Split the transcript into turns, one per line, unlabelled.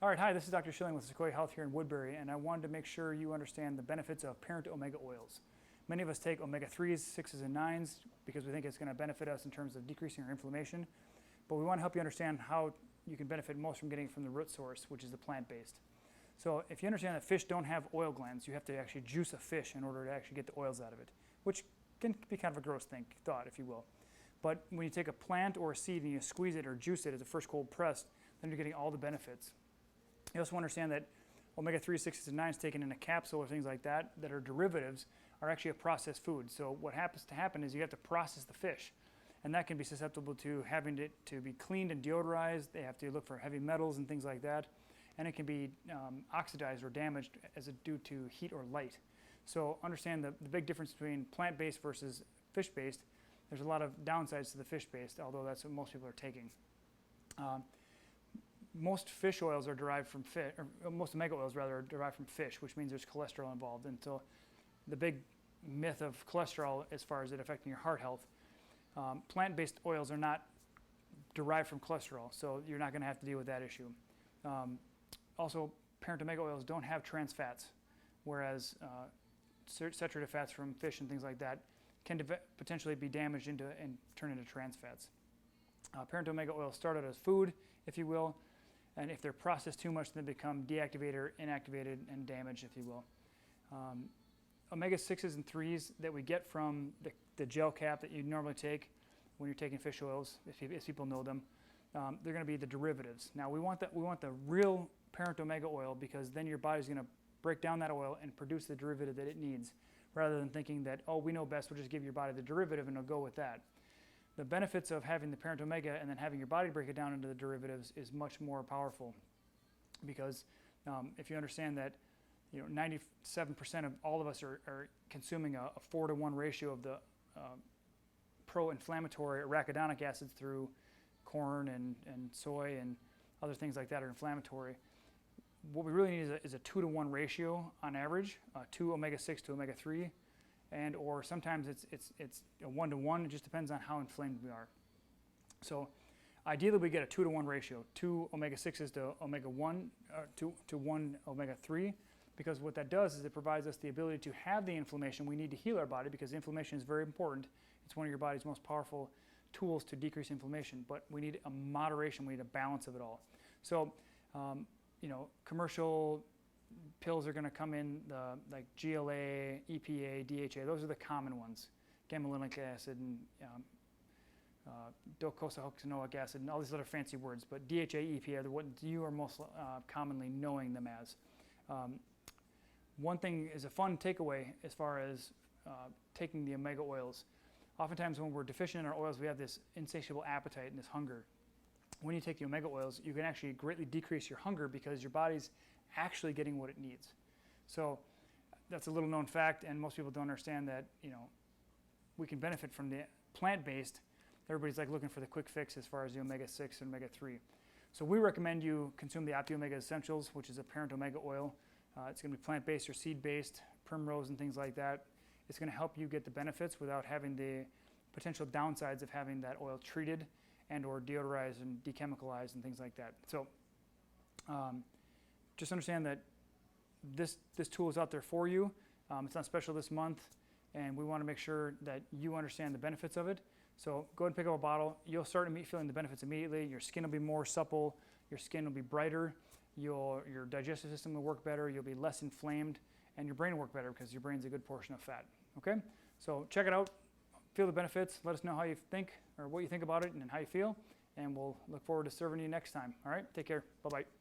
All right, hi, this is Dr. Schilling with Secoya Health here in Woodbury, and I wanted to make sure you understand the benefits of parent omega oils. Many of us take omega-3s, 6s, and 9s because we think it's going to benefit us in terms of decreasing our inflammation, but we want to help you understand how you can benefit most from getting it from the root source, which is the plant-based. So if you understand that fish don't have oil glands, you have to actually juice a fish in order to actually get the oils out of it, which can be kind of a gross thought, if you will. But when you take a plant or a seed and you squeeze it or juice it as a first cold pressed, then you're getting all the benefits. You also understand that omega-3, 6s, and 9s taken in a capsule or things like that that are derivatives are actually a processed food. So what happens to happen is you have to process the fish, and that can be susceptible to having it to be cleaned and deodorized. They have to look for heavy metals and things like that, and it can be oxidized or damaged due to heat or light. So understand the big difference between plant-based versus fish-based. There's a lot of downsides to the fish-based, although that's what most people are taking. Most fish oils are derived from fish, or most omega oils rather are derived from fish, which means there's cholesterol involved. And so the big myth of cholesterol as far as it affecting your heart health, plant-based oils are not derived from cholesterol, so you're not going to have to deal with that issue. Also, parent omega oils don't have trans fats, whereas saturated fats from fish and things like that can potentially be damaged and turn into trans fats. Parent omega oils start out as food, if you will, and if they're processed too much, then they become deactivated or inactivated and damaged, if you will. Omega-6s and 3s that we get from the gel cap that you normally take when you're taking fish oils, if people know them, they're going to be the derivatives. Now, we want the real parent omega oil because then your body's going to break down that oil and produce the derivative that it needs, rather than thinking that, oh, we know best, we'll just give your body the derivative and it'll go with that. The benefits of having the parent omega and then having your body break it down into the derivatives is much more powerful because if you understand that 97% of all of us are consuming a 4-to-1 ratio of the pro-inflammatory arachidonic acids through corn and soy and other things like that are inflammatory. What we really need is a 2-to-1 ratio on average, 2 omega-6 to omega-3. And or sometimes it's a 1-to-1. It just depends on how inflamed we are. So ideally we get a 2-to-1 ratio, 2 omega-6s to omega-1, to 1 omega-3, because what that does is it provides us the ability to have the inflammation we need to heal our body, because inflammation is very important. It's one of your body's most powerful tools to decrease inflammation, but we need a moderation, we need a balance of it all. So commercial pills are going to come in like GLA, EPA, DHA. Those are the common ones. Gamma-linolenic acid and docosahexaenoic acid and all these other fancy words. But DHA, EPA are what you are most commonly knowing them as. One thing is a fun takeaway as far as taking the omega oils. Oftentimes when we're deficient in our oils, we have this insatiable appetite and this hunger. When you take the omega oils, you can actually greatly decrease your hunger because your body's actually getting what it needs. So that's a little known fact, and most people don't understand that we can benefit from the plant-based. Everybody's like looking for the quick fix as far as the omega-6 and omega-3. So we recommend you consume the Opti Omega Essentials, which is a parent omega oil. It's going to be plant-based or seed-based, primrose and things like that. It's going to help you get the benefits without having the potential downsides of having that oil treated and or deodorized and dechemicalized and things like that. So just understand that this tool is out there for you. It's on special this month, and we want to make sure that you understand the benefits of it. So go ahead and pick up a bottle. You'll start feeling the benefits immediately. Your skin will be more supple. Your skin will be brighter. Your digestive system will work better. You'll be less inflamed, and your brain will work better because your brain's a good portion of fat. Okay? So check it out. Feel the benefits. Let us know how you think or what you think about it and how you feel, and we'll look forward to serving you next time. All right? Take care. Bye-bye.